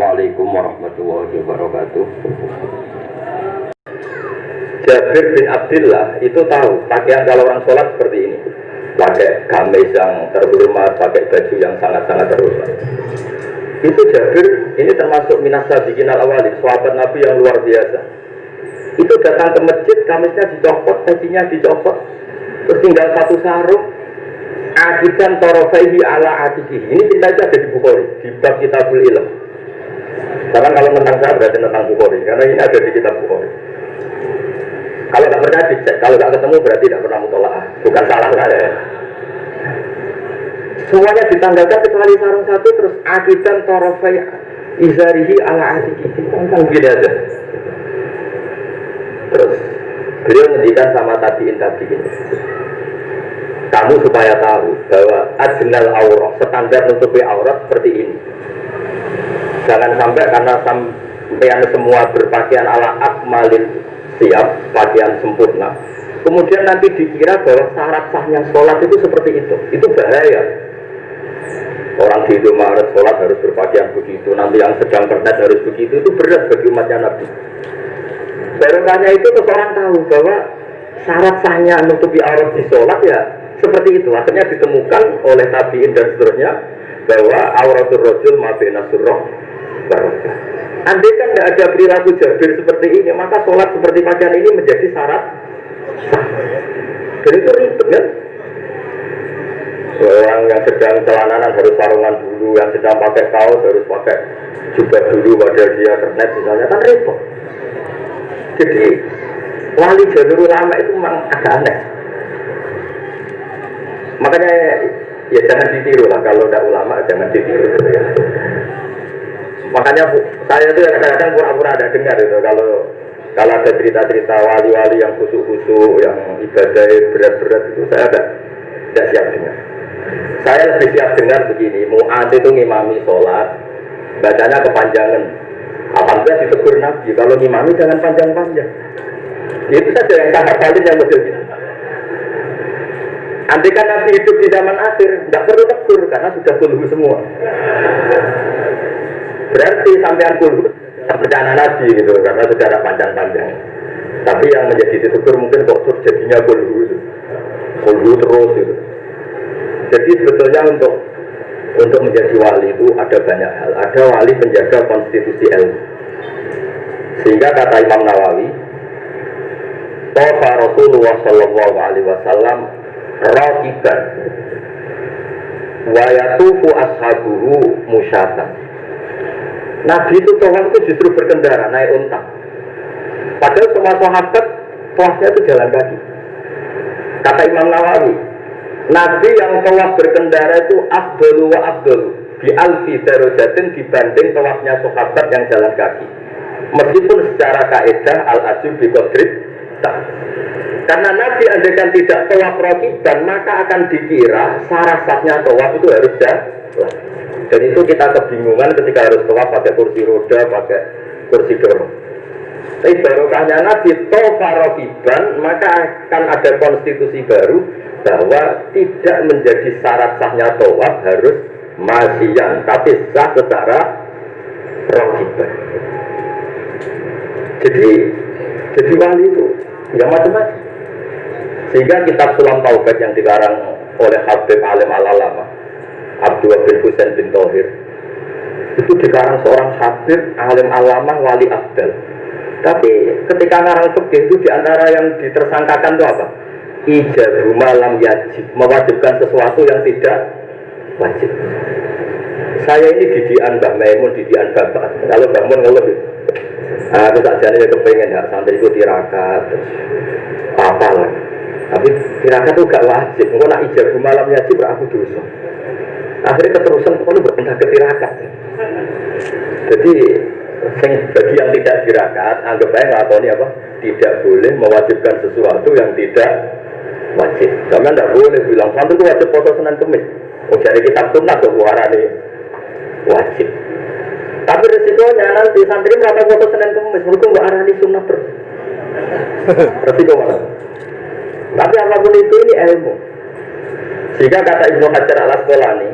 Assalamualaikum warahmatullahi wabarakatuh. Jabir bin Abdullah itu tahu pakaian kalau orang sholat seperti ini, pakai gamis yang terhormat, pakai baju yang sangat-sangat terhormat. Itu Jabir ini termasuk minas sabiqin al-awwalin, sahabat Nabi yang luar biasa. Itu datang ke masjid, gamisnya dicopot, bajunya dicopot, terus tinggal satu sarung. Akidan torofaihi ala atikihi. Ini kita aja ada di Bukhari, di bab Kitabul Ilm. Karena kalau tentang saya berarti tentang Bukhari, karena ini ada di kitab Bukhari. Kalau nggak pernah dicek, kalau nggak ketemu berarti tidak pernah mutolaah. Bukan salah saya. Semuanya ditanggalkan kecuali sarung satu, terus akidan torofai izarihi ala atikihi. Kan gini aja. Terus beliau ngendikan sama tabiin ini. Kamu supaya tahu bahwa ajnal aurat, standar nutupi aurat seperti ini. Jangan sampai karena sampean semua berpakaian ala akmalin siap, pakaian sempurna, kemudian nanti dikira bahwa syarat sahnya sholat itu seperti itu. Itu bahaya. Orang di Indomaret sholat harus berpakaian begitu, nanti yang sedang bernet harus begitu, itu berat bagi umatnya Nabi. Barokahnya itu seseorang tahu bahwa syarat sahnya nutupi aurat di sholat ya seperti itu. Akhirnya ditemukan oleh tabiin dan seterusnya bahwa auratul rajul ma baina surrah barokah. Andai kan tidak ada perilaku Jabir seperti ini, maka sholat seperti pakaian ini menjadi syarat sah. Dan itu ribet kan? Orang yang sedang celananan harus sarungan dulu, yang sedang pakai kaos harus pakai jubah dulu, padahal dia kernet misalnya, kan repot. Jadi wali jalur ulama itu memang agak aneh. Makanya ya jangan ditiru lah, kalau tidak ulama jangan ditiru ya. Makanya saya itu kadang-kadang pura-pura ada dengar itu kalau ada cerita-cerita wali-wali yang khusyuk-khusyuk, yang ibadah berat-berat itu saya tidak siap dengar. Saya lebih siap dengar begini, Mu'ad itu ngimami sholat, bacanya kepanjangan. Alhamdulillah ditegur Nabi, kalau ngimami jangan panjang-panjang. Itu saja yang sangat paling yang model gitu. Andai kan Nabi hidup di zaman akhir, tidak perlu tegur karena sudah kulhu semua. Berarti sampean kulhu perjalanan Nabi gitu, karena sudah ada panjang-panjang. Tapi yang menjadi ditegur mungkin kok terus jadinya kulhu itu, kulhu terus gitu. Jadi sebetulnya untuk menjadi wali itu ada banyak hal. Ada wali penjaga konstitusi ilmu. Sehingga kata Imam Nawawi, Tafa Rasulullah Sallallahu Alaihi Wasallam rakiban wa yatufu ashabuhu musyatan. Nabi itu tawaf itu justru berkendara, naik unta. Padahal semua sahabat tawafnya itu jalan kaki. Kata Imam Nawawi, Nabi yang tawaf berkendara itu afdalu wa afdalu bi alfi darajatin dibanding tawafnya sahabat yang jalan kaki. Meskipun secara kaidah al-ajub bi qadri. Karena Nabi andaikan tidak tawaf rakiban, maka akan dikira syarat-syaratnya tawaf itu harus jalan. Dan itu kita kebingungan ketika harus tawaf pakai kursi roda, pakai kursi dorong. Tapi barokahnya Nabi tawafa rakiban, maka akan ada konstitusi baru bahwa tidak menjadi syarat sahnya tawaf harus masyian, tapi sah secara rakiban. Jadi wali itu ya macam-macam. Sehingga kitab Sulam Taubat yang dikarang oleh Habib Alim Al-Alama Abdullah bin Husain bin Thohir itu dikarang seorang Habib Alim Al-Alama wali Abdal. Tapi ketika ngarang fikih itu diantara yang ditersangkakan itu apa? Ijabu malam yajib, mewajibkan sesuatu yang tidak wajib. Saya ini didian Mbah Maimun, didian Bapak. Kalau Mbah Mun ngeluh gitu. Aku sakjane ya kepengen ya santri itu tirakat terus apa lah. Tapi tirakat itu gak wajib. Engko nak ijazah malam wajib aku dosa. Akhirnya keterusan kono berpindah ke tirakat. Jadi bagi yang tidak tirakat anggap aja nglakoni apa? Tidak boleh mewajibkan sesuatu yang tidak wajib. Sampeyan ndak boleh bilang santri itu wajib poso Senin Kamis. Oh dari kitab sunnah kok warane wajib. Tapi resikonya nanti santri merasa foto Senin Kamis, mereka nggak arani sunnah terus. Resiko mana? Tapi apapun itu ini ilmu. Sehingga kata Ibnu Hajar Al Asqalani,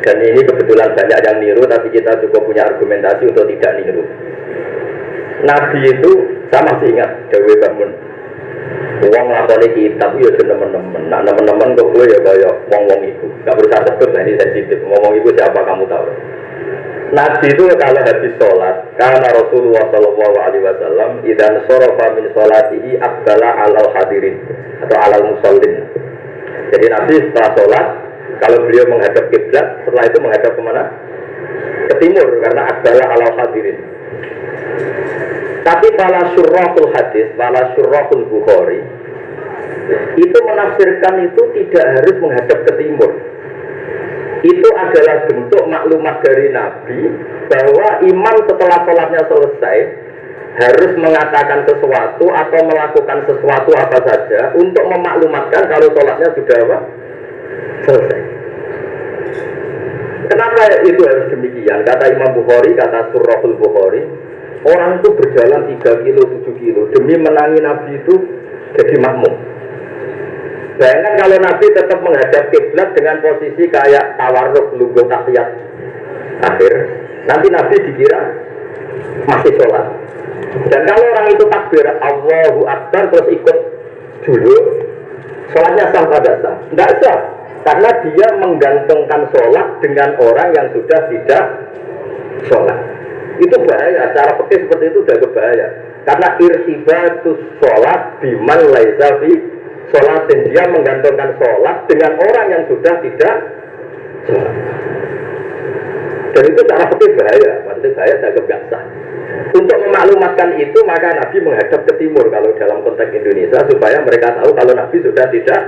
Dan ini kebetulan banyak yang niru, tapi kita cukup punya argumentasi untuk tidak niru. Nabi itu, saya masih ingat Dewi Bangun. Uang lakoni kitab ya teman-teman. Nah teman-teman kok gue ya kayak wong-wong itu. Gak perlu saya sebut, nah ini sensitif. Ngomong itu siapa kamu tahu? Nabi itu kalau habis sholat, karena Rasulullah SAW idan sorofa min sholatihi aqbala alal hadirin atau alal musallin. Jadi Nabi setelah sholat, kalau beliau menghadap kiblat, setelah itu menghadap kemana? Ke timur, karena aqbala alal hadirin. Tapi para syurrahul hadis, para syurrahul Bukhari itu menafsirkan itu tidak harus menghadap ke timur. Itu adalah bentuk maklumat dari Nabi bahwa imam setelah sholatnya selesai harus mengatakan sesuatu atau melakukan sesuatu apa saja untuk memaklumatkan kalau sholatnya sudah apa? Selesai. Kenapa itu harus demikian? Kata Imam Bukhari, kata Surahul Bukhari, orang itu berjalan 3 kilo, 7 kilo demi menangi Nabi itu jadi makmum. Bayangkan kalau Nabi tetap menghadap kiblat dengan posisi kayak tawarruk lungguh tahiyat akhir, nanti Nabi dikira masih sholat. Dan kalau orang itu takbir Allahu Akbar terus ikut dulu, sholatnya sah pada sah? Tidak sah, karena dia menggantungkan sholat dengan orang yang sudah tidak sholat. Itu bahaya, cara fikih seperti itu sudah berbahaya. Karena irtibatus sholat biman laisa fi sholatin, dia menggantungkan sholat dengan orang yang sudah tidak sholat. Dan itu cara fikih bahaya, maksudnya bahaya tidak biasa. Untuk memaklumatkan itu maka Nabi menghadap ke timur kalau dalam konteks Indonesia, supaya mereka tahu kalau Nabi sudah tidak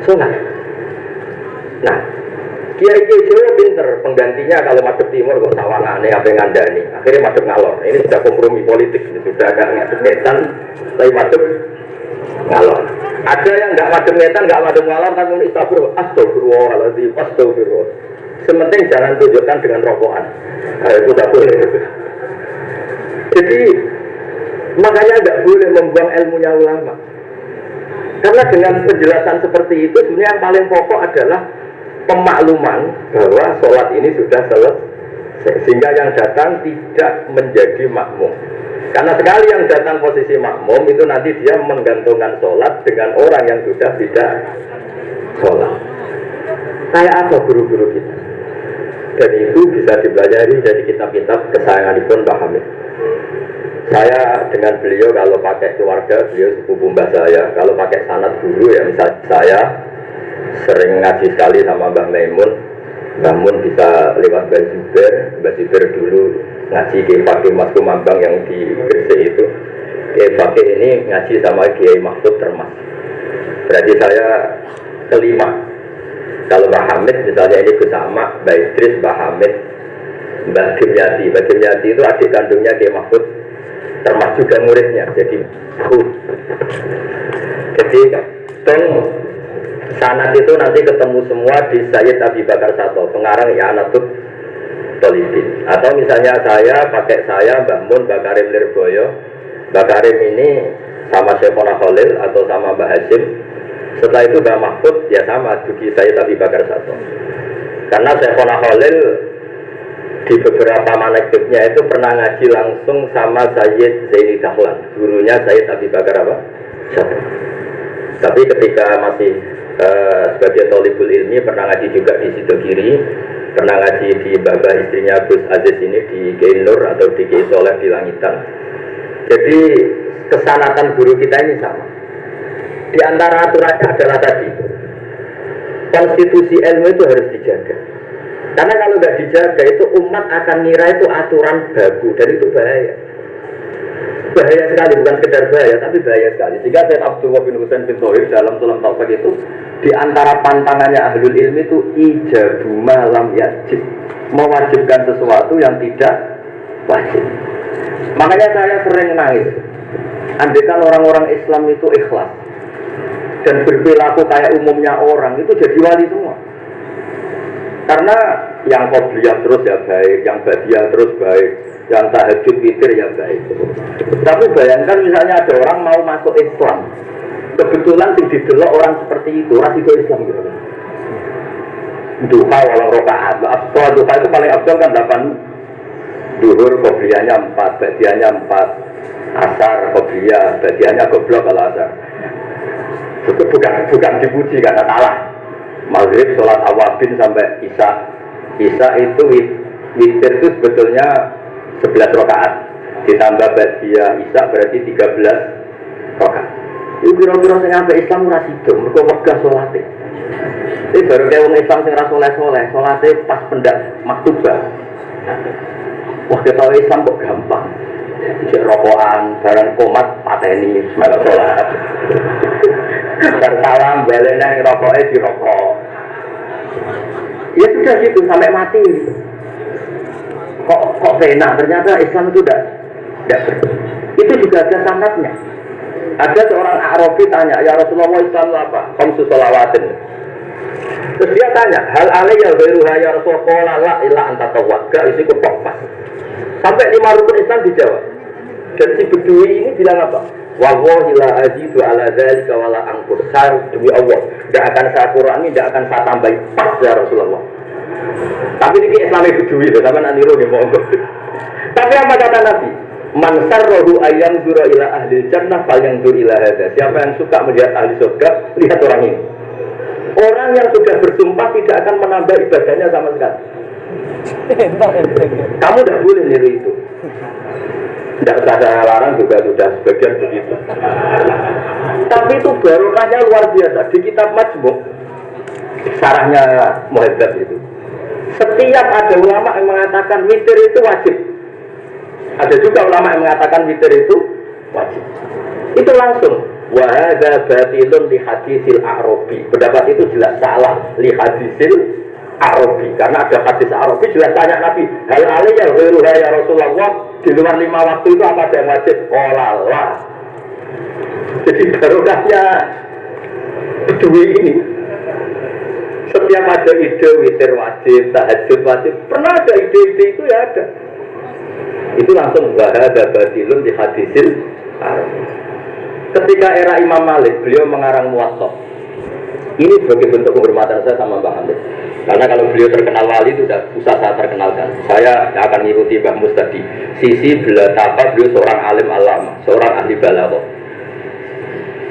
sholat. Nah, Kiai Jawa pinter, penggantinya kalau madhep timur kok sawangane apa yang ngandani, akhirnya madhep ngalor. Ini sudah kompromi politik, sudah agak ngadep ngetan, tapi madhep ngalor. Ada yang nggak madhep ngetan, nggak madhep ngalor, tapi astagfirullahaladzim, astagfirullah. Sementing jangan tunjukkan dengan rokokan. Nah, itu tidak boleh. Jadi makanya nggak boleh membuang ilmunya ulama. Karena dengan penjelasan seperti itu, sebenarnya yang paling pokok adalah pemakluman bahwa sholat ini sudah selesai, sehingga yang datang tidak menjadi makmum. Karena sekali yang datang posisi makmum itu nanti dia menggantungkan sholat dengan orang yang sudah tidak sholat. Kayak apa guru-guru kita? Dan itu bisa dipelajari dari kitab-kitab kesayanganipun Pak Hamid. Saya dengan beliau kalau pakai keluarga, beliau sepupu mbah saya. Kalau pakai sanad guru ya, misal saya sering ngaji sekali sama Mbah Maimun. Mbah Mun bisa lewat Mbah Zubair dulu ngaji ke Fakih Mas Kumambang yang di Gresik itu. Kiai Fakih ini ngaji sama Kiai Mahfud Termas. Berarti saya kelima. Kalau Mbah Hamid misalnya ini Gus Ahmad, Mbah Idris, Mbah Hamid, Mbah Dimyati. Mbah Dimyati itu adik kandungnya Kiai Mahfud Termas juga muridnya. Jadi sanad itu nanti ketemu semua di Sayyid Abi Bakar Sato, pengarang I'anatul Thalibin. Atau misalnya saya pakai saya Mbah Mun, Mbah Karim Lirboyo. Mbah Karim ini sama Syekhona Khalil atau sama Mbah Hasim. Setelah itu Mbah Mahfud ya sama Duki Sayyid Abi Bakar Sato. Karena Syekhona Khalil di beberapa manakibnya itu pernah ngaji langsung sama Sayyid Zaini Dahlan, gurunya Sayyid Abi Bakar apa? Sato. Tapi ketika masih sebagai thalibul ilmi pernah ngaji juga di Sidogiri, pernah ngaji di Babah istrinya Gus Aziz ini di Kiai Nur atau di Kiai Soleh di Langitan. Jadi kesanatan guru kita ini sama. Di antara aturannya adalah tadi, konstitusi ilmu itu harus dijaga. Karena kalau nggak dijaga itu umat akan ngira itu aturan baku, dan itu bahaya. Bahaya sekali, bukan sekedar bahaya, tapi bahaya sekali. Sehingga Syekh Abdullah bin Husain bin Thohir dalam Sulam Taufik itu, di antara pantangannya ahlul ilmi itu ijabu malam yajib, mewajibkan sesuatu yang tidak wajib. Makanya saya sering nangis, andaikan orang-orang Islam itu ikhlas dan berperilaku kayak umumnya orang, itu jadi wali semua. Karena yang qobliyah terus ya baik, yang ba'diyah terus baik, yang tahajud witir ya baik. Tapi bayangkan misalnya ada orang mau masuk Islam, kebetulan didelok orang seperti itu, ras itu Islam gitu. duha walau rokaat. Setelah duha itu paling abdul kan 8 duhur, qobliyahnya 4, badiahnya 4, asar, qobliyah, badiahnya goblok kalau asar. Itu bukan dipuji karena salah. Maghrib sholat awabin sampai isya. Isya itu witir itu sebetulnya 11 rakaat. Ditambah badiah isya berarti 13 rakaat. Itu kira-kira saya sampai Islam ora sido, mergo wegah salate. Ini baru kayak wong Islam sing ra soleh-soleh, salate pas pendak maktubah. Wah, kita Islam kok gampang. Cek rokokan, barang komat pateni semelok sholat. Salam balik nang rokoknya dirokok. Ya sudah gitu sampai mati. Kok enak, ternyata Islam itu tidak. Itu juga ada sanadnya. Ada seorang Arabi tanya, ya Rasulullah, Islam apa? Khamsu shalawatin. Terus dia tanya, hal alayya ghairuha ya Rasulullah, la ilaha anta tawakka, isi kepokas. Sampai 5 rukun Islam dijawab. Dan si Bedui ini bilang apa? Wallahi la azidu ala dzalika wala angkur. Saya demi Allah, tidak akan saya kurangi, tidak akan saya tambahi pas ya Rasulullah. Tapi ini Islamnya Bedui, sama nanti lo nih monggo. Tapi apa kata Nabi? Man sarrahu ayyam zura ila ahli jannah fal yang zur ila hadza. Siapa yang suka melihat ahli surga, lihat orang ini. Orang yang sudah bersumpah tidak akan menambah ibadahnya sama sekali. Kamu tidak boleh niru itu. Tidak usah saya larang juga sudah sebagian begitu. Tapi itu barokahnya luar biasa. Di kitab Majmu' sarahnya Muhadzab itu. Setiap ada ulama yang mengatakan witir itu wajib. Ada juga ulama yang mengatakan witir itu wajib. Itu langsung wa hadza batilun li hadisil A'rabi. Pendapat itu jelas salah li hadisil A'rabi, karena ada hadis A'rabi jelas tanya Nabi, hal alayya ghairuha ya Rasulullah, di luar 5 waktu itu apa yang wajib? Qalalah. Jadi barokahnya Bedui ini setiap ada ide witir wajib, tahajud wajib, pernah ada ide-ide itu ya ada. Itu langsung wahada batilun di hadisil A'rabi. Ketika era Imam Malik, beliau mengarang Muwatta. Ini sebagai bentuk penghormatan saya sama Mbah Hamid. Karena kalau beliau terkenal wali itu sudah usah saya perkenalkan. Saya akan mengikuti Mbah Mus tadi. Sisi betapa beliau seorang alim alama, seorang ahli balaghah.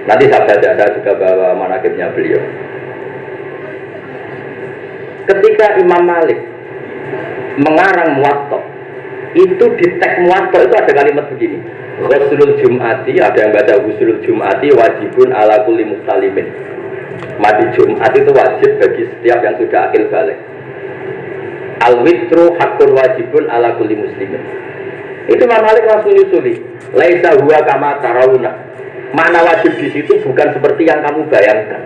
Nanti saya juga bawa manaqibnya beliau. Ketika Imam Malik mengarang Muwatta, itu di teks Muwatta itu ada kalimat begini. Ghuslul Jum'ati, ada yang baca Ghuslul Jum'ati wajibun ala kulli mustalimin. Mandi Jumat itu wajib bagi setiap yang sudah akil balik. Al-witru hakun wajibun ala kulli muslimin. Itu Imam Malik langsung nyusuli. Laisa huwa kama tarawuna. Makna wajib di situ bukan seperti yang kamu bayangkan.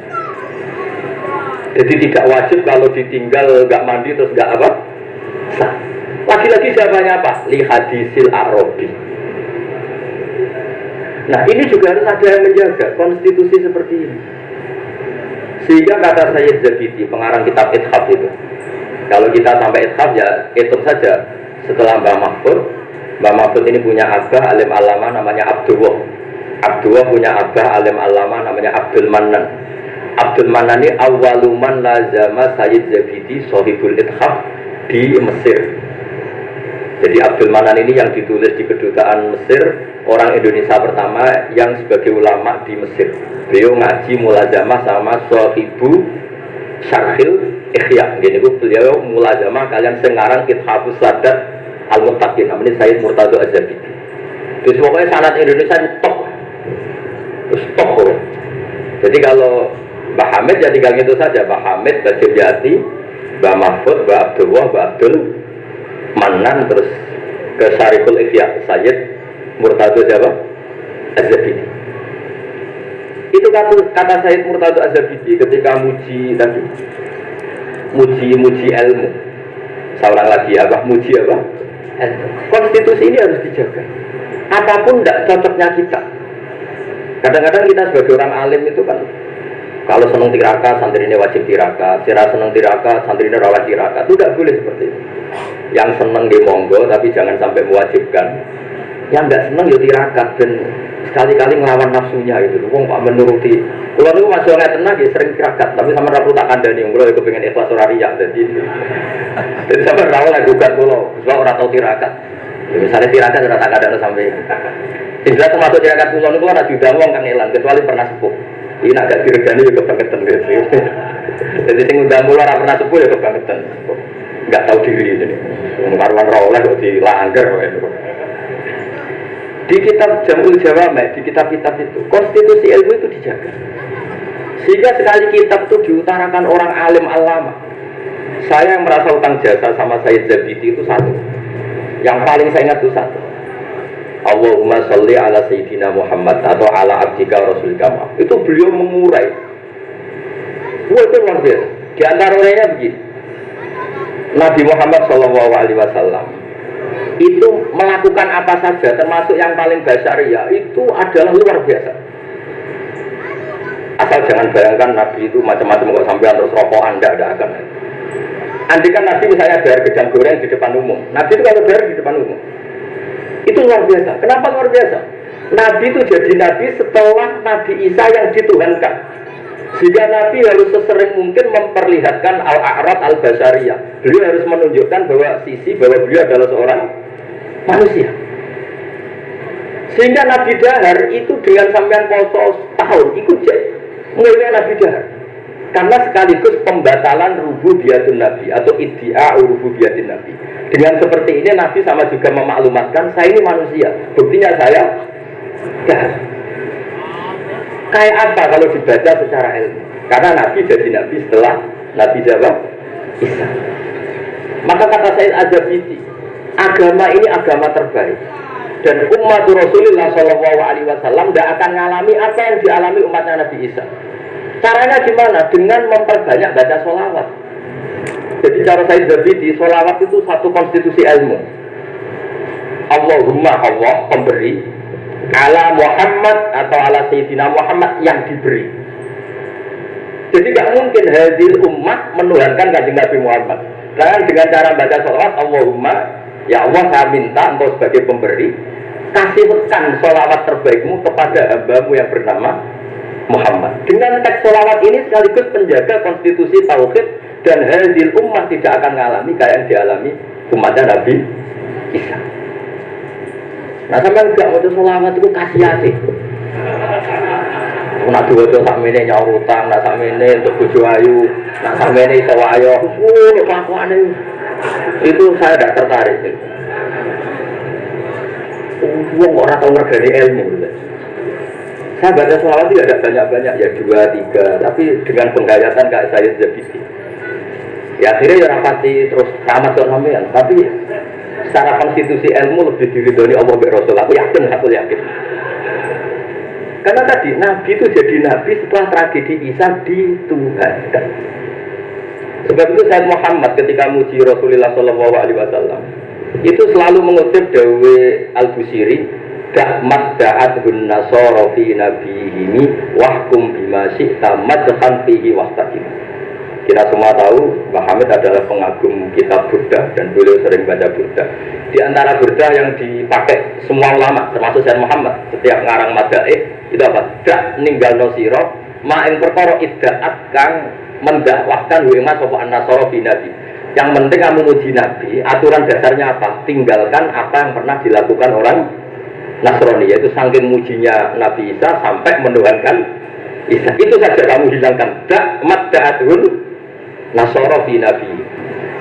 Jadi tidak wajib kalau ditinggal nggak mandi terus nggak apa? Sah. Lagi-lagi jawabannya apa? Li hadisil A'rabi. Nah ini juga harus ada yang menjaga konstitusi seperti ini. Sehingga kata Sayyid Zabidi, pengarang kitab Ithaf itu, kalau kita sampai Ithaf ya hitung saja. Setelah Mbah Mahfud ini punya abah alim alama namanya Abdullah. Abdullah punya abah alim alama namanya Abdul Mannan. Abdul Mannan ini awaluman lazama Sayyid Zabidi Sohibul Ithaf di Mesir. Jadi Abdul Mannan ini yang ditulis di kedutaan Mesir, orang Indonesia pertama yang sebagai ulama di Mesir. Beliau ngaji mulazamah sama Sohibu Syarhil Ikhya. Jadi beliau mulazamah kalian sengarang Ithafus Sadat Al-Muttaqin. Namanya Sayyid Murtado Az-Zabidi. Terus pokoknya sanad Indonesia top. Terus top. Jadi kalau Mbah Hamid ya tinggal gitu saja. Mbah Hamid, Mbah Jumyati, Mbah Mahfud, Mbah Abdullah, Mbah Abdul Manan, terus ke Syariful Ikhya Sayyid Murtado siapa? Az-Zabidi. Itu kata Sayyid Murtado Az-Zabidi ketika muji tadi, muji ilmu. Seorang lagi apa? Muji apa? Konstitusi ini harus dijaga. Apapun tidak cocoknya kita. Kadang-kadang kita sebagai orang alim itu kan, kalau senang tiraka, santri ini wajib tiraka. Sira senang tiraka, santri ini rawat tiraka. Itu tidak boleh seperti itu. Yang senang di monggo, tapi jangan sampai mewajibkan. Yang tidak senang ya tiraka. Dan sekali-kali ngelawan nafsunya itu. Wong Pak menuruti. Kalau niku masih ngeten lagi sering tirakat, tapi sama ra tak kandhani kula iku pengen ikhlas ora riya dadi. Jadi sama ra oleh gugat kula, sebab ora tau tirakat. Ya misalnya tirakat ora tak kandhani sampai. Jelas termasuk tirakat kula niku ora diundang wong kang elang kecuali pernah sepuh. Ini agak diregani ya kebangetan gitu. Jadi sing undang kula ora pernah sepuh ya kebangetan. Enggak tahu diri ini. Karuan ra oleh kok dilanggar kok. Di kitab Jamul Jawami, di kitab-kitab itu, konstitusi ilmu itu dijaga. Sehingga sekali kitab itu diutarakan orang alim alama. Saya yang merasa utang jasa sama Sayyid Zabidi itu satu. Yang paling saya ingat itu satu. Allahumma sholli ala Sayyidina Muhammad atau ala abdika rasulika. Itu beliau mengurai. Wah, itu luar biasa. Di antaranya begini. Nabi Muhammad SAW itu melakukan apa saja, termasuk yang paling basariyah, itu adalah luar biasa. Asal jangan bayangkan Nabi itu macam-macam kok sampai terus rokok Anda akan. Andai kan Nabi misalnya bayar gedang goreng di depan umum, Nabi itu kalau bayar di depan umum, itu luar biasa. Kenapa luar biasa? Nabi itu jadi Nabi setelah Nabi Isa yang dituhankan. Sehingga Nabi harus sesering mungkin memperlihatkan al-a'rad al-basariyah. Beliau harus menunjukkan bahwa beliau adalah seorang manusia. Sehingga Nabi Dahar itu dengan sampean poso tahun ikut mulai Nabi Dahar. Karena sekaligus pembatalan rububiyatun Nabi atau iddia'u rububiyatun Nabi. Dengan seperti ini Nabi sama juga memaklumatkan saya ini manusia. Buktinya saya Dahar. Kayak apa kalau dibaca secara ilmu? Karena Nabi jadi Nabi setelah Nabi Isa. Maka kata Sayyid Az-Zabidi, agama ini agama terbaik. Dan umat Rasulullah SAW tidak akan mengalami apa yang dialami umatnya Nabi Isa. Caranya gimana? Dengan memperbanyak baca sholawat. Jadi cara Sayyid Az-Zabidi, sholawat itu satu konstitusi ilmu. Allahumma Allah pemberi, ala Muhammad atau ala Sayyidina Muhammad yang diberi. Jadi tidak mungkin hadir umat menuhankan kanjeng Nabi Muhammad. Dan dengan cara baca sholawat, Allahumma, ya Allah saya minta engkau sebagai pemberi, kasihkan sholawat terbaikmu kepada hambamu yang bernama Muhammad. Dengan teks sholawat ini sekaligus penjaga konstitusi tauhid dan hadir umat tidak akan mengalami kayak yang dialami umatnya Nabi Isa. Nah sampai enggak mau sholawat itu kasih hati. Nak dua-dua sakmene nyaur utang, nak sakmene untuk bojo ayu, nak sakmene iso ayo. Kelakuane itu saya tidak tertarik. Wong ora tau ngergani ilmu. Saya baca sholawat tidak ada banyak-banyak, ya 2, 3, tapi dengan penghayatan kayak saya Zabidi. Ya akhirnya ya rapati terus sama sampean, tapi secara konstitusi ilmu lebih diridhoni Allah dan Rasul. Aku yakin. Karena tadi Nabi itu jadi Nabi setelah tragedi Isa dituhankan. Sebab itu Sayyid Muhammad ketika muji Rasulullah SAW itu selalu mengutip dawe Al-Busiri, da'mat da'adhun nasara fi nabihimi wahkum bima syi'ta madhan fihi wastaqim. Kita semua tahu Muhammad adalah pengagum kitab Burdah dan beliau sering baca Burdah. Di antara Burdah yang dipakai semua ulama termasuk Sayyid Muhammad setiap ngarang madaih itu apa? Dak ninggal nosiro ma'in perkara iddaat kang mendakwahkan wa sapa an-nasara fi nabi. Yang penting kamu muji Nabi, aturan dasarnya apa? Tinggalkan apa yang pernah dilakukan orang Nasrani, yaitu saking mujinya Nabi Isa sampai menuhankan Isa. Itu saja kamu hilangkan. Dak madda'atun nasara fi nabi.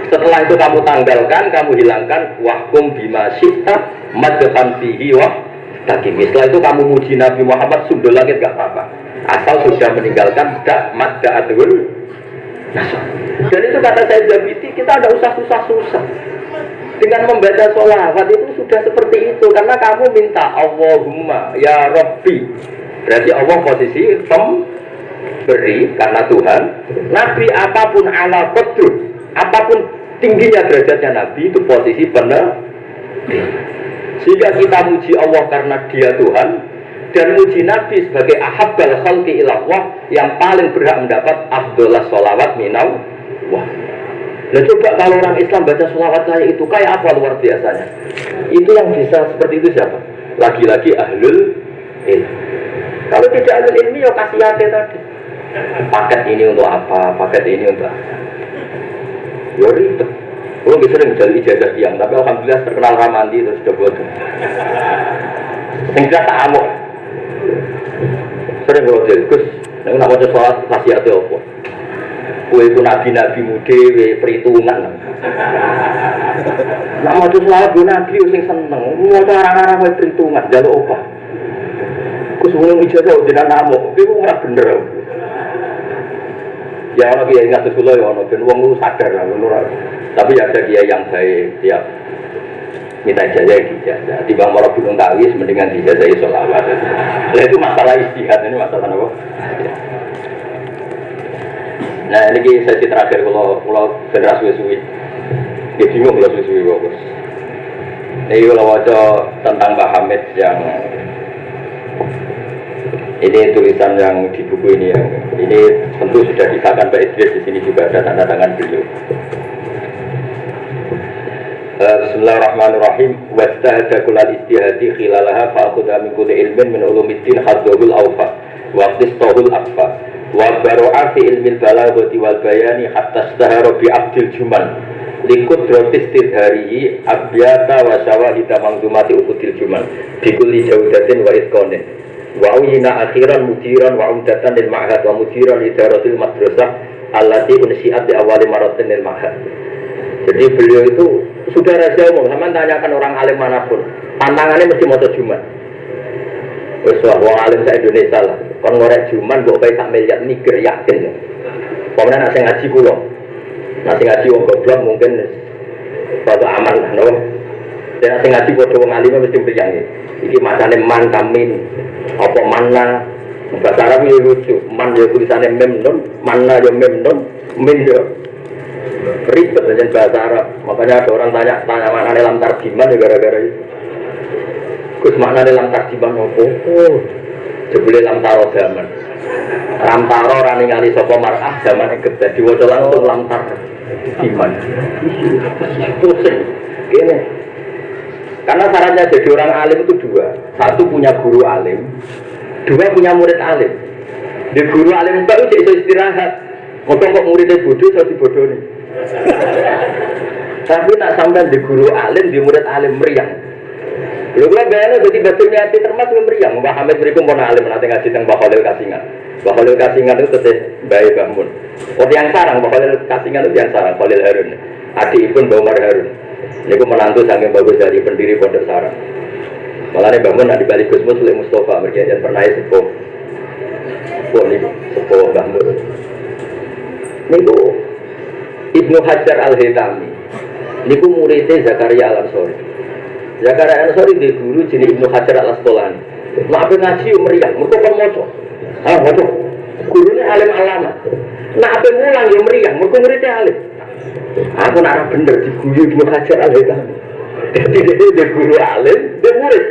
Setelah itu kamu tanggalkan, kamu hilangkan wahkum bima syi'ta madhan fihi wa takim. Setelah itu kamu muji Nabi Muhammad sundul langit gak apa-apa. Asal sudah meninggalkan dak madda'atun nasara. Dan itu kata saya Zabidi, kita ada usah susah-susah. Dengan membaca sholawat itu sudah seperti itu. Karena kamu minta Allahumma ya Rabbi. Berarti Allah posisi beri karena Tuhan. Nabi apapun ala qadru, apapun tingginya derajatnya Nabi itu posisi benar. Sehingga kita muji Allah karena Dia Tuhan dan muji Nabi sebagai ahabbal khalqi ilallah yang paling berhak mendapat afdhalas sholawat minau wah. Nah coba kalau orang Islam baca sholawat kayak itu, kayak apa luar biasanya? Itu yang bisa seperti itu siapa? Lagi-lagi ahlul ilmu. Kalau tidak alul ilmi ya kasih tadi. Paket ini untuk apa? Paket ini untuk apa? Ya ribet. Kalau bisa sering jadi ijazah tiang, tapi alhamdulillah terkenal ramandi terus sudah buat. Sehingga tak amuk. Sering kalau jadi Gus, nak mau sholat nasihatnya apa? Kue itu nabi-nabi muda, perhitungan. Nak mau sholat gue nabi sing seneng, mau orang-orang kue perhitungan, jalur apa? Gus ngomong ijazah udah amuk, itu nggak bener. Ya orang kiai nggak sesuai ya orang, dan uang lu sadar lah, tapi ada kiai yang baik, tiap minta ijazah, di bang Malah Gunung Tawis mendingan dijazahi sholawat. Nah itu masalah istihad, ini masalah apa? Nah ini sesi terakhir kalau generasi suwi, dia bingung kalau suwi bagus. Ini kalau baca tentang Mbah Hamid yang ini tulisan yang di buku ini, yang ini tentu sudah disahkan Pak Idris, di sini juga ada tanda tangan beliau. Bismillahirrahmanirrahim. Wastahada kullal istihadi khilalaha fa'akhudha min kulli ilmin min ulumiddin hadzahul awfa wa qistahul akfa wa baru'a fi ilmil balaghati wal bayani hatta istahara bi abdil juman liqudratis tidharihi abyata wa syawahida mangzumati ukudil juman bikulli jawdatin wa itqanin wa uyina akhiran mudiran wa umdatan lil ma'had wa mudiran idaratil madrasah allati unsiat di awali maratin lil ma'had. Jadi beliau itu sudah rahasia umum, sama tanyakan orang alim manapun, tantangannya mesti mau Juman. Wes wong alim sa Indonesia lah, kon ngorek Juman mbok bae sak miliar mikir yakin. Pokoknya nasi ngaji kula. Nasi ngaji wong goblok mungkin rada aman lah, no. Dan nasi ngaji padha wong alim mesti mriyang. Iki macane man tamin, apa manna. Bahasa Arab iki lucu, man yo tulisane mem nun, manna yo mem nun, min yo ribet dengan bahasa Arab. Makanya ada orang tanya mana lam tarjiman ya gara-gara itu. Gus makna lam tarjiman apa? Oh, jebule lam taro zaman. Lam taro ora ningali sapa mar'ah zaman gede diwaca langsung lam tarjiman. Pusing. Gini. Karena syaratnya jadi orang alim itu dua. Satu punya guru alim, dua punya murid alim. Di guru alim itu iso istirahat. Mungkin kok muridnya bodoh jadi bodoh nih. Tapi nak sampai di guru alim, di murid alim meriang. Lalu kalau bayangnya jadi batunya hati termasuk meriang. Mbak Hamid berikum pun alim nanti ngaji tentang Mbak Khalil Kasingan. Mbak Khalil Kasingan itu terus bayi bangun. Oh yang sarang, Mbak Khalil Kasingan itu yang sarang Khalil Harun. Adik Ibn Mbak Umar Harun. Ini aku menantu saking bagus dari pendiri Pondok Sarang. Malah ini bangun di balik Gus Mus oleh Mustafa berjanjian pernah sepuh. Sepuh nih, sepuh bangun. Ini Ibnu Hajar Al-Haytami. Niku muridnya Zakaria Al-Ansori. Zakaria Al-Ansori di guru jenis Ibnu Hajar Al-Asqalani. Nah, apa ngaji meriang, mereka kan moco. Ah, moco. Gurunya alim alama. Nah, apa ngulang yang meriang, mereka muridnya alim. Aku nak bener di guru Ibnu Hajar Al-Haytami. Jadi dia guru alim, dia murid.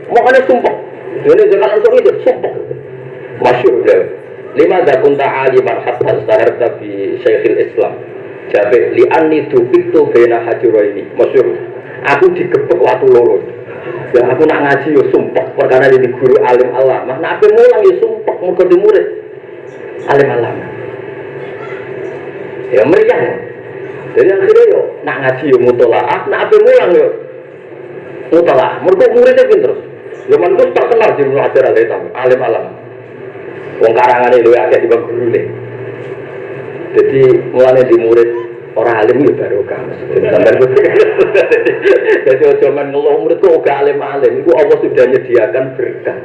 Makanya sumpah. Jadi Zakaria Al-Ansori itu sumpah. Masyhur dia. Lima dakunta aliman hatta staharta bi Syekhil Islam. Jabe li anni tuqtu baina hajuraini. Masyhur. Aku digebek waktu loro. Ya aku nak ngaji yo sumpah perkara di guru alim alamah. Nak ape mulang yo sumpah muga di murid alim alamah. Ya meriang. Jadi akhirnya yo nak ngaji yo mutolaah, nak ape mulang yo mutolaah. Mergo muridnya pinter. Zaman itu terkenal di Muhammad Al-Haytami, alim alamah. Wong karangane luwih akeh dibanding gurune. Jadi mulane di murid orang alim itu barokah. Jadi zaman ngeluh murid kok gak alim-alim, itu Allah sudah menyediakan berkah.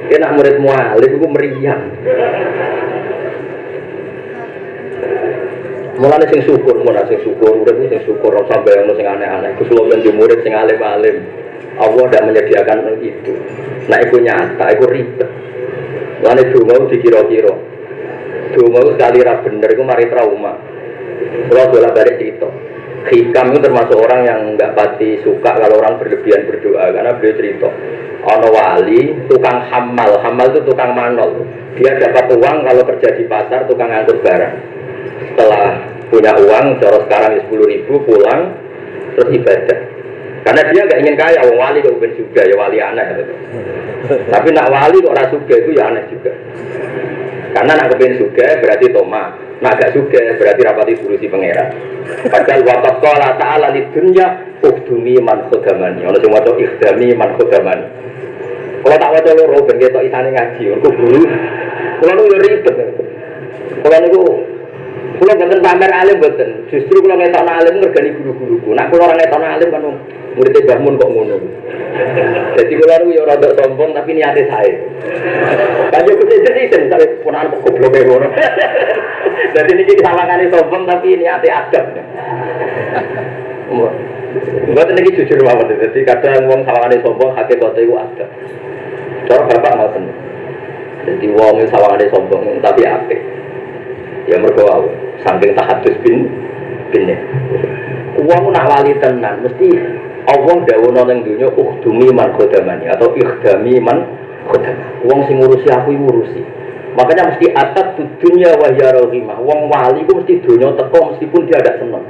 Kena murid mualim itu meriang. Mulane sing syukur, murid sing syukur ora sampai ono sing aneh-aneh. Kesuwen di murid sing alim-alim. Allah tidak menyediakan itu. Nah itu nyata, itu ribet. Mulane donga dikira-kira. Donga sekali ra bener iku mari trauma. Kalau bolak-balik cerita, Hikam itu termasuk orang yang nggak pasti suka kalau orang berlebihan berdoa, karena beliau cerita, ono wali tukang hamal itu tukang manol. Dia dapat uang kalau kerja di pasar tukang ngangkut barang. Setelah punya uang, cara sekarang 10.000 pulang terus ibadah. Karena dia nggak ingin kaya, wali kok ben juga ya wali aneh gitu. Tapi nak wali kok ora suga itu ya aneh juga. Karena nak kepen suga berarti toma, nak gak suga berarti rapati urusi pangeran. Padahal waqat qala ta'ala lid dunya ukhdumi man khodamani. Ono sing maca ikhdami man khodamani. Kalau tak waca loro ben ketok isane ngaji, engko guru. Kulo nu ribet. Kulo niku kulo mboten pamer alim mboten. Justru kulo ngetokno alim ngergani guru-guruku. Nak kulo ora ngetokno alim kan murid Mbah Mun kok ngono. Jadi kulo niku ya rada sombong tapi niate sae. Kan yo kecil-kecil sampe ponakan kok goblok e ngono. Dadi niki sawangane sombong tapi niate adab. Mboten niki jujur mawon. Dadi kadang wong sawangane sombong hakikate iku adab. Cara bapak ngoten. Jadi wong sawangane sombong tapi apik. Ya mergo wae saking tahadus bin. Wong nak wali tenan mesti Allah dawuhna ning donya ukhdumi man khodamani atau ikhdami man khodamani. Wong sing ngurusi aku iku ngurusi. Makanya mesti atat dunya wa ya rahimah. Wong wali ku mesti donya teko meskipun dia ada seneng.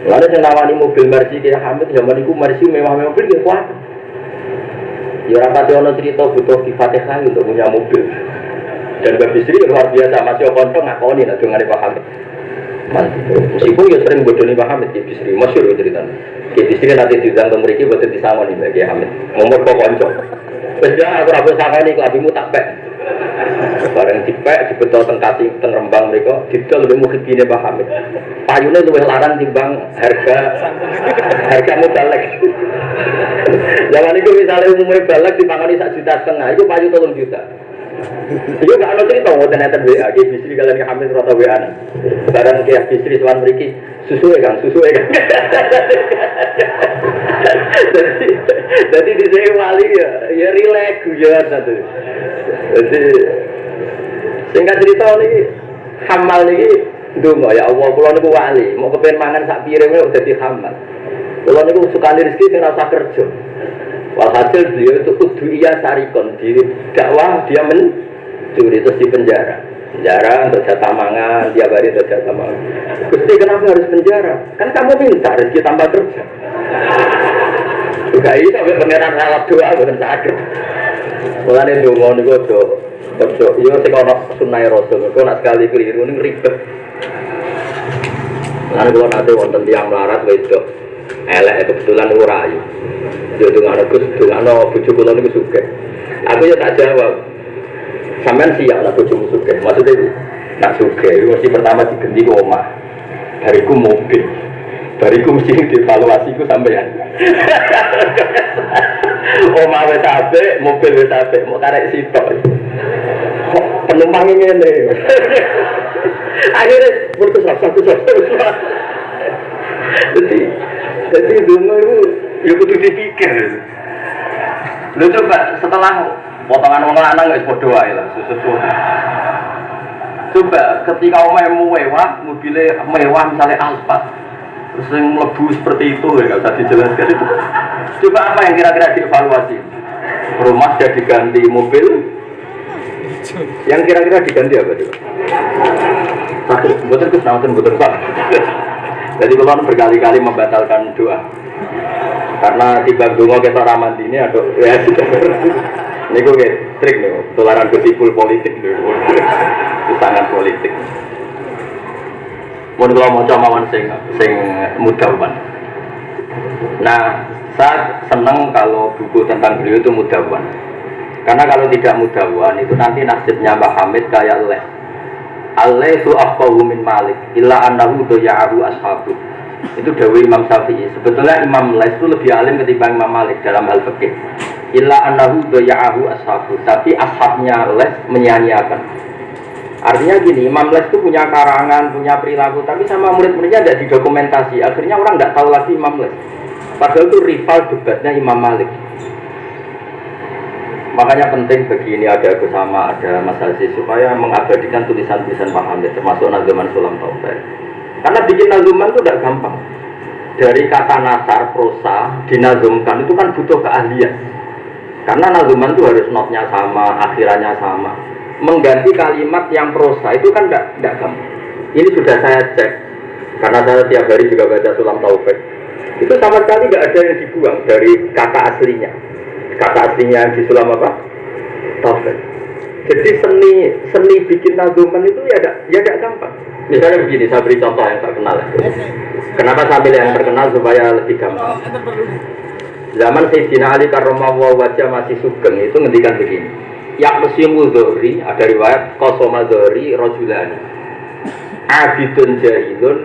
Lalu sing nawani mobil Mercy kaya Hamid zaman iku Mercy mewah-mewah mobil ya kuat. Ya rapati ono cerita butuh di Fatihah untuk punya mobil. Dan Mbak Bisri luar biasa masih kontong ngakoni nak dongane Pak Hamid. Meskipun ya sering bodoni Pak Hamid Ki Bisri, masyhur ceritanya. Ki Bisri nanti diundang teng mriki boten disangoni Mbak Ki Hamid. Ngomong kok kanca. Wis ya aku ora sangoni kok abimu tak pek. Bareng dipek dibeto teng Kati teng Rembang mriko didol luwih mukine Pak Hamid. Payune luwih larang timbang harga mutalek. Zaman itu misalnya umumnya balak dipangani 1,5 juta, itu payu 3 juta. Itu gak ada cerita, ngoten-ngoten WA, Ki Bisri kalian ke Hamid rata WA. Sekarang Ki Bisri soal meriki, susu ya Kang. Jadi di sini wali ya relax ya satu. Jadi singkat cerita ini hamal ini ndonga ya Allah kula niku wali, mau kepen mangan sak piring kok dadi hamal. Kula niku sukane rezeki sing ora usah kerja. Walhasil beliau itu kudu iya sarikon di dakwah dia mencuri terus di penjara untuk jatah mangan tiap hari untuk jatah mangan. Gusti kenapa harus penjara? Kan kamu minta rezeki tambah kerja. Juga ini sampai pangeran ngalap doa bukan sakit. Mulane ndonga niku do yo sing ana sunah Rasul. Kok nak sekali keliru ning ribet. Lan kula nate wonten tiyang melarat wedok. Elek kebetulan ora ayu. Yo dongane Gus, dongane bojo kula niku sugih. Aku ya tak jawab. Sampeyan siap lah bojomu sugih. Maksudnya nak sugih mesti pertama diganti ke omah. Bariku mobil. Bariku mesti dievaluasi ku sampeyan. Omah wis apik, mobil wis apik, mau karek sitok. Penumpang ngene. Akhirnya putus asa. Jadi dulu itu ya kudu dipikir. Lu coba setelah potongan wong lanang wis padha wae lah susu. Coba ketika omah mewah, mobilnya mewah misalnya Alphard, terus yang mlebu seperti itu ya enggak usah dijelaskan itu. Coba apa yang kira-kira dievaluasi? Rumah sudah diganti mobil. Yang kira-kira diganti apa coba? Sakit, betul Pak. Jadi kalau berkali-kali membatalkan doa karena tiba dongo kita ramadhan ini ada ya ini gue trik nih tularan kesipul politik nih sangat politik. Mau kalau mau coba sing mudawan. Nah saya senang kalau buku tentang beliau itu mudawan karena kalau tidak mudawan itu nanti nasibnya Mbah Hamid kayak leh. Alaisu afqahu min Malik illa annahu doya'ahu ashabu. Itu dawuh Imam Syafi'i. Sebetulnya Imam Lais itu lebih alim ketimbang Imam Malik dalam hal fikih. Illa annahu doya'ahu ashabu. Tapi ashabnya Lais menyia-nyiakan. Artinya gini, Imam Lais itu punya karangan, punya perilaku, tapi sama murid-muridnya tidak didokumentasi. Akhirnya orang tidak tahu lagi Imam Lais. Padahal itu rival debatnya Imam Malik. Makanya penting bagi ini ada bersama, ada Mas Aziz supaya mengabadikan tulisan-tulisan Pak Hamid termasuk Nazuman Sulam Taufik. Karena bikin nazuman itu tidak gampang. Dari kata nasar, prosa, dinazumkan itu kan butuh keahlian. Karena nazuman itu harus notnya sama, akhirannya sama. Mengganti kalimat yang prosa itu kan tidak gampang. Ini sudah saya cek karena saya tiap hari juga baca Sulam Taufik. Itu sama sekali nggak ada yang dibuang dari kata aslinya. Kata aslinya yang di sulam apa? Taufik. Jadi seni bikin nazuman itu ya tidak gampang. Misalnya begini, saya beri contoh yang terkenal. Kenapa saya pilih yang terkenal supaya lebih gampang? Zaman Sayyidina Ali karramallahu wajah masih sugeng itu ngendikan begini. Yaqsimu dzuri, ada riwayat qasama dzuri rajulani. Abidun jahilun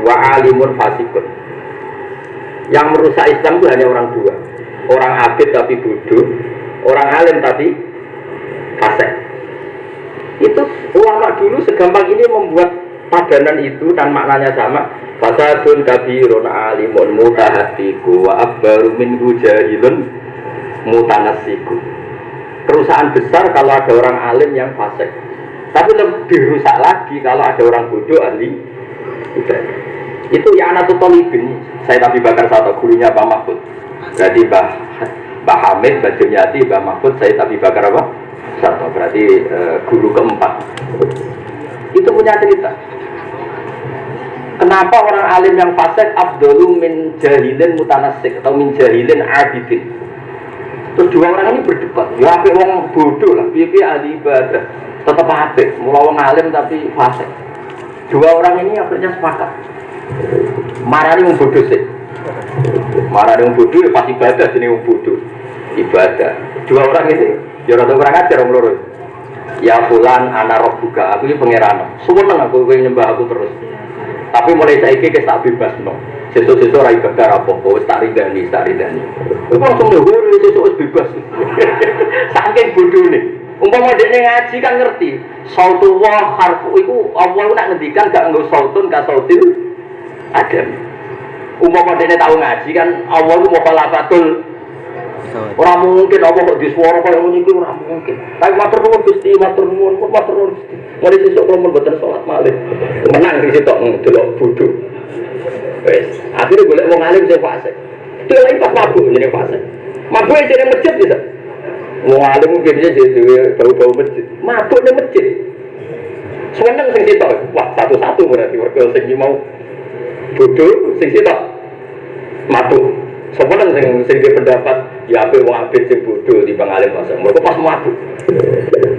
wa alimun fasikun. Yang merusak Islam itu hanya orang dua. Orang abid tapi bodoh, orang alim tapi fasik. Itu ulama dulu segampang ini membuat padanan itu dan maknanya sama. Fasadun kabirun alimun mutahatiku wa akbaru minhu jahilun mutanasiku. Perusahaan besar kalau ada orang alim yang fasik, tapi lebih rusak lagi kalau ada orang bodoh ahli ibadah. Itu ya anak Tolibin. Saya tapi bakar satu gurunya Pak Mahfud. Berarti Mbak Hamid, Mbak Jumyati, Mbak Mahfud, saya tapi bakar apa? Satu. Berarti guru keempat. Itu punya cerita. Kenapa orang alim yang fasik afdalu min jahilin mutanasik atau min jahilin abidin? Terus dua orang ini berdebat. Ya apik wong bodoh lah, piye ahli ibadah. Tetap apik, mula wong alim tapi fasik. Dua orang ini akhirnya sepakat. Marani wong bodoh sih. Marani wong bodoh ya pasti ibadah jenenge wong bodoh. Ibadah. Dua orang ini ya rada kurang ajar wong loro. Ya fulan ana rabbuka, aku iki pangeran. Suweneng aku kowe nyembah aku terus. Tapi mulai saiki wis tak bebasno. Sesuk-sesuk ora ibadah apa-apa, wis tak ridani. Kok langsung dhuwur sesuk wis bebas. Saking bodhone. Umpama dekne ngaji kan ngerti. Sautullah harfu iku Allah nak ngendikan gak nggo sautun ka sautil adam. Umpama dekne tau ngaji kan Allah ku mukhalafatul. Ora mungkin apa kok disuara kaya ngono iki ora mungkin. Tapi matur nuwun Gusti, matur nuwun. Mulai sesuk kula mboten salat malih. Menang di situ delok bodho. Wes, akhire golek wong alim sing fasik. Delok pas mabuk jenenge fasik. Mabuk jenenge masjid bisa. Wong alim mungkin dia dhewe bau-bau masjid. Mabuk nang masjid. Seneng sing sitok. Wah, satu-satu berarti mergo sing mau bodho sing sitok. Mabuk. Sebenarnya sing pendapat ya ape wong abid sing bodoh di bang alim pasang. Mergo pas mabuk.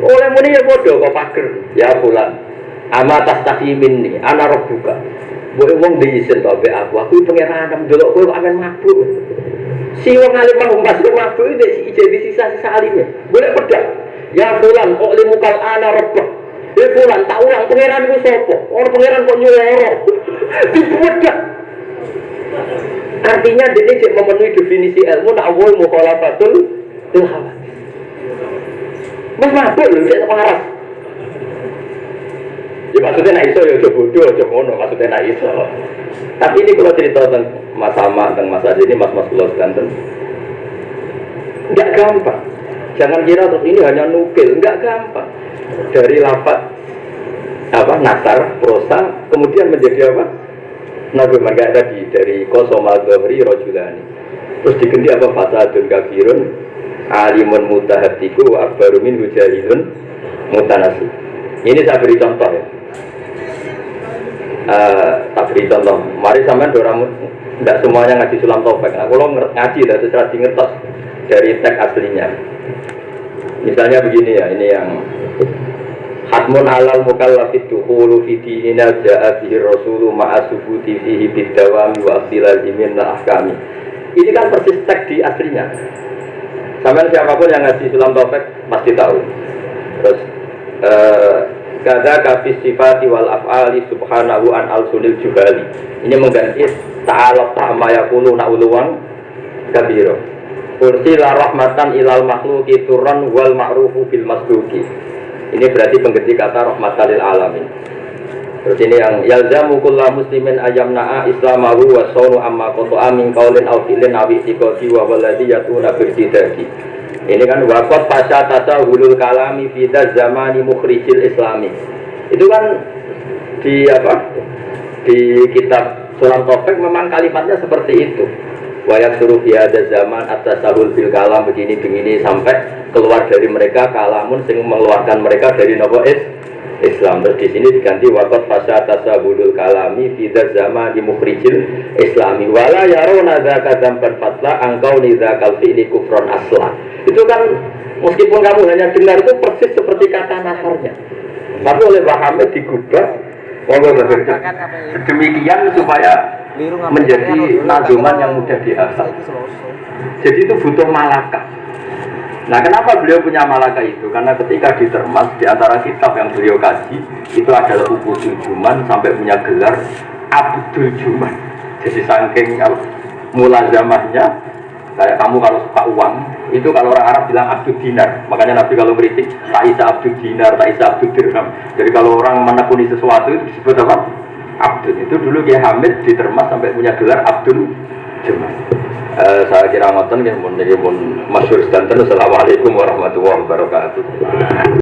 Oleh muni ya bodoh kok pager. Ya fulan. Ama tastaqimin ni ana rabbuka. Boleh wong diisin to be aku pangeran ndelok kowe kok amen mabuk. Si wong alim mau pas mabuk iki jadi sisa-sisa alime. Boleh pedak. Ya fulan kok limukal ana rabbuk. Ya fulan tak ulang pangeran ku sapa? Ora pangeran kok nyuwara. Dipedak. Artinya dia cek memenuhi definisi ilmu nak awal mukhalafatul ilhawat. Mas mabuk lho cek waras. Ya maksudnya nak iso ya aja bodoh aja ngono, maksudnya nak iso. Tapi ini kalau cerita tentang Mas Sama, tentang Mas Adi ini Mas Pulau Sekanten. Enggak gampang. Jangan kira terus ini hanya nukil, enggak gampang. Dari lafaz nasar, prosa, kemudian menjadi apa? Nabi Marga tadi dari Qasama dzuri rajulani. Terus diganti apa fasadun kafirun alimun mutahatiku wa akbaru min jahilun mutanasi. Ini saya beri contoh ya. Tak beri contoh. Mari sampean doramu tidak semuanya ngaji sulam taufik. Nah, kalau ngaji dah secara ngertos dari teks aslinya. Misalnya begini ya, ini yang hatmun alal mukallafid dukhulu fi dinina ja'a bihi rasulu ma'a subuti fihi bidawami wa asilal jimin la ahkami. Ini kan persis teks di aslinya. Sampai siapapun yang ngaji sulam taufik pasti tahu. Terus kada kafis sifati wal af'ali subhanahu an al-sunil juhali. Ini mengganti ta'ala ta'ama yakulu na'uluwang kabiro. Ursila rahmatan ilal makhluki turran wal ma'rufu bil masluki. Ini berarti pengganti kata rahmatan lil alamin. Terus ini yang yalzamu kullu muslimin ayyamna'a islamahu wa sawnu amma qata'a min qaulin aw fi'lin aw i'tiqadi wa walladhi yatuna birtidaki. Ini kan waqat pasha tasawulul kalami fi zamani mukhrijil islami. Itu kan di di kitab Sulam Taufik memang kalimatnya seperti itu. Wa yasuru fi hadzal zaman at-tasahul bil kalam begini sampai keluar dari mereka kalamun sing mengeluarkan mereka dari nopo Islam. Terus di sini diganti waqad fasata sabulul kalami fi zaman di mukhrijil islami wala yaruna dzaka dzamban fatla angkau lidzakal fi'li kufron asla. Itu kan meskipun kamu hanya dengar itu persis seperti kata nasarnya, tapi oleh Pak Hamid digubah sedemikian supaya menjadi nazuman yang mudah dihafal. Jadi itu butuh malakah. Nah, kenapa beliau punya malaka itu? Karena ketika ditermas di antara kitab yang beliau kaji itu adalah Uqudul Juman sampai punya gelar Abdul Juman. Jadi saking mulazamahnya, kayak kamu kalau suka uang itu kalau orang Arab bilang Abdul Dinar. Makanya Nabi kalau kritik tak isa Abdul Dinar, tak isa Abdul Dirham. Jadi kalau orang menekuni sesuatu itu disebut apa? Abdul. Itu dulu Kiai Hamid ditermas sampai punya gelar Abdul Juman. Saya kira ngoten nggih mun masyhur sedanten. Assalamualaikum warahmatullahi wabarakatuh.